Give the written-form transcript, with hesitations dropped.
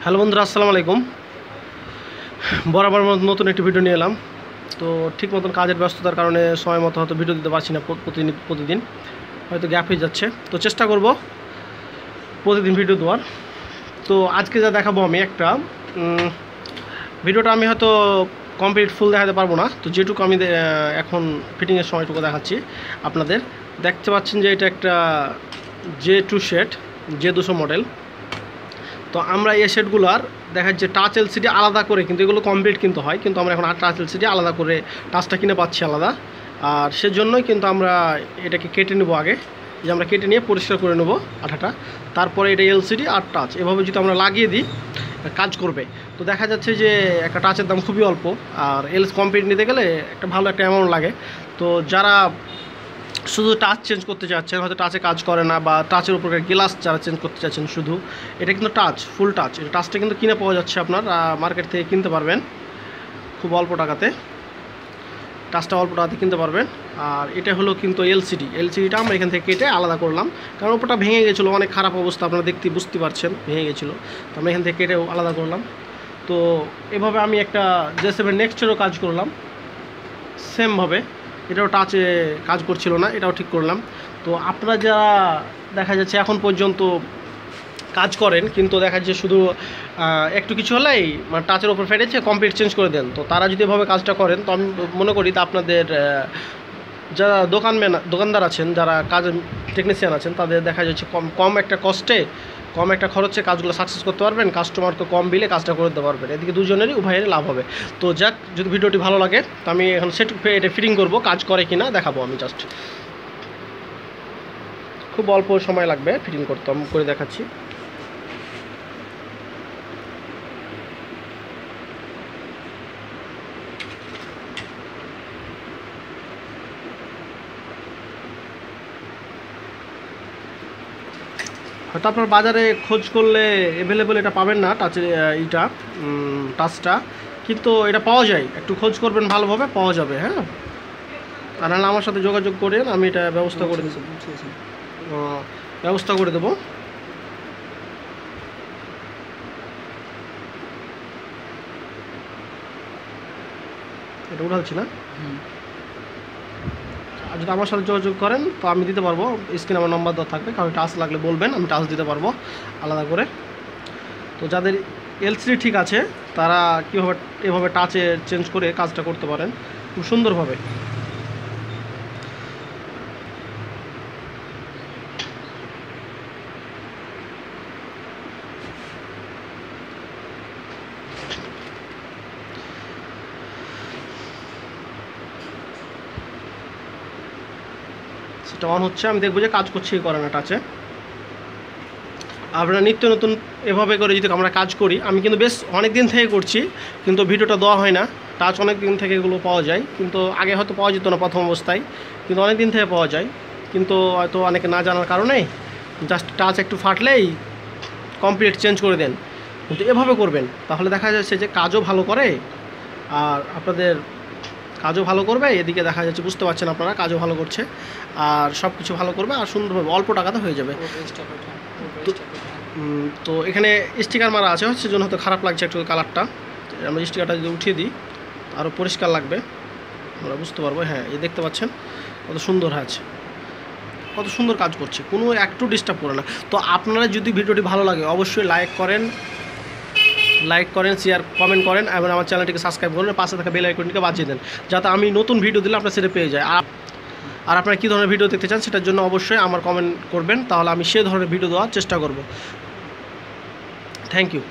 Hello বন্ধুরা, আসসালামু আলাইকুম। বরাবর নতুন একটি ভিডিও নিয়ে এলাম। তো ঠিক মতন কাজের ব্যস্ততার কারণে সময় মতো হয়তো ভিডিও দিতে পারছি না, প্রতিদিন হয়তো গ্যাপ হয়ে যাচ্ছে। তো চেষ্টা করব প্রতিদিন ভিডিও দেওয়ার। তো আজকে যা দেখাবো আমি একটা ভিডিওটা আমি হয়তো কমপ্লিট ফুল দেখাতে পারবো না, তো যেটুকু আমি এখন ফিটিংয়ের সময়টুকু দেখাচ্ছি আপনাদের। দেখতে পাচ্ছেন যে এটা একটা j2 সেট, j200 মডেল। তো আমরা এই সেটগুলোর দেখা যাচ্ছে টাচ এলসিডি আলাদা করে, কিন্তু এগুলো কমপ্লিট কিন্তু হয়, কিন্তু আমরা এখন টাচ এলসিডি আলাদা করে টাচটা কিনে পাচ্ছি আলাদা। আর সেজন্যই কিন্তু আমরা এটাকে কেটে নেবো আগে, যে আমরা কেটে নিয়ে পরিষ্কার করে নেবো আঠাটা, তারপরে এটা এলসিডি আর টাচ এভাবে যদি আমরা লাগিয়ে দিই কাজ করবে। তো দেখা যাচ্ছে যে একটা টাচের দাম খুবই অল্প, আর এলস কমপ্লিট নিতে গেলে একটা ভালো একটা অ্যামাউন্ট লাগে। তো যারা শুধু টাচ চেঞ্জ করতে চাচ্ছেন, হয়তো টাচে কাজ করে না, বা টাচের উপরে গ্লাস যারা চেঞ্জ করতে চাচ্ছেন শুধু, এটা কিন্তু টাচ, ফুল টাচ। এটা টাচটা কিন্তু কিনে পাওয়া যাচ্ছে, আপনার মার্কেট থেকে কিনতে পারবেন খুব অল্প টাকাতে। টাচটা অল্প টাকাতে কিনতে পারবেন। আর এটা হলো কিন্তু এলসিডিটা আমরা এখান থেকে কেটে আলাদা করলাম, কারণ ওপরটা ভেঙে গেছিলো, অনেক খারাপ অবস্থা, আপনারা বুঝতে পারছেন, ভেঙে গেছিলো। তো আমরা এখান থেকে কেটে আলাদা করলাম। তো এভাবে আমি একটা j7 নেক্সটেরও কাজ করলাম সেমভাবে। এটাও টাচে কাজ করছিল না, এটাও ঠিক করলাম। তো আপনারা যারা দেখা যাচ্ছে এখন পর্যন্ত কাজ করেন, কিন্তু দেখা যাচ্ছে শুধু একটু কিছু হলেই মানে টাচের ওপর ফেটেছে কমপ্লিট চেঞ্জ করে দেন, তো তারা যদি এভাবে কাজটা করেন, তো আমি মনে করি তা আপনাদের যারা দোকানদার আছেন, যারা কাজের টেকনিশিয়ান আছেন, তাদের দেখা যাচ্ছে কম একটা কস্টে, কম একটা খরচে কাজগুলো সাকসেস করতে পারবেন, কাস্টমারকে কম বিলে কাজটা করে দিতে পারবেন। এদিকে দুজনেরই উভয়েরই লাভ হবে। তো যাক, যদি ভিডিওটি ভালো লাগে তো আমি এখন এটা ফিটিং করব, কাজ করে কি না দেখাবো। আমি জাস্ট খুব অল্প সময় লাগবে ফিটিং করতে, আমি করে দেখাচ্ছি। হয়তো আপনার বাজারে খোঁজ করলে অ্যাভেলেবেল এটা পাবেন না, টাচটা, কিন্তু এটা পাওয়া যায়। একটু খোঁজ করবেন ভালোভাবে, পাওয়া যাবে। হ্যাঁ, আর নাহলে আমার সাথে যোগাযোগ করেন, আমি এটা ব্যবস্থা করে দেবো। এটা উঠাচ্ছি না। আর যদি আমার সাথে যোগাযোগ করেন তো আমি দিতে পারবো, স্ক্রিনে আমার নম্বর দেওয়া থাকবে, কারণ টাচ লাগলে বলবেন, আমি টাচ দিতে পারবো আলাদা করে। তো যাদের এলসিডি ঠিক আছে তারা এভাবে টাচে চেঞ্জ করে কাজটা করতে পারেন খুব সুন্দরভাবে। সেটা অন হচ্ছে, আমি দেখবো যে কাজ করছে কি করে না টাচে। আমরা নিত্য নতুন এভাবে করে যদি আমরা কাজ করি, আমি কিন্তু বেশ অনেক দিন থেকে করছি, কিন্তু ভিডিওটা দেওয়া হয় না। টাচ অনেক দিন থেকে এগুলো পাওয়া যায়, কিন্তু আগে হয়তো পাওয়া যেত না প্রথম অবস্থায়, কিন্তু অনেক দিন থেকে পাওয়া যায়। কিন্তু হয়তো অনেকে না জানার কারণে জাস্ট টাচ একটু ফাটলেই কমপ্লিট চেঞ্জ করে দেন। কিন্তু এভাবে করবেন, তাহলে দেখা যাচ্ছে যে কাজও ভালো করে, আর আপনাদের কাজও ভালো করবে, এদিকে দেখা যাচ্ছে বুঝতে পারছেন আপনারা কাজও ভালো করছে, আর সব কিছু ভালো করবে, আর সুন্দরভাবে অল্প টাকাতে হয়ে যাবে। তো এখানে স্টিকার মারা আছে, সেজন্য হয়তো খারাপ লাগছে একটু কালারটা। আমরা স্টিকারটা যদি উঠিয়ে দিই আরও পরিষ্কার লাগবে, আমরা বুঝতে পারবো। হ্যাঁ, এই দেখতে পাচ্ছেন কত সুন্দর আছে, কত সুন্দর কাজ করছে, কোনো একটু ডিস্টার্ব করে না। তো আপনারা যদি ভিডিওটি ভালো লাগে অবশ্যই লাইক করেন, শেয়ার, কমেন্ট করেন, এবং আমার চ্যানেলটিকে সাবস্ক্রাইব করেন, পাশে থাকা বেল আইকনটিকে বাজিয়ে দেন, যাতে আমি নতুন ভিডিও দিলে আপনারা সেটা পেয়ে যায়। আর আপনারা কী ধরনের ভিডিও দেখতে চান সেটার জন্য অবশ্যই আমার কমেন্ট করবেন, তাহলে আমি সে ধরনের ভিডিও দেওয়ার চেষ্টা করব। Thank you.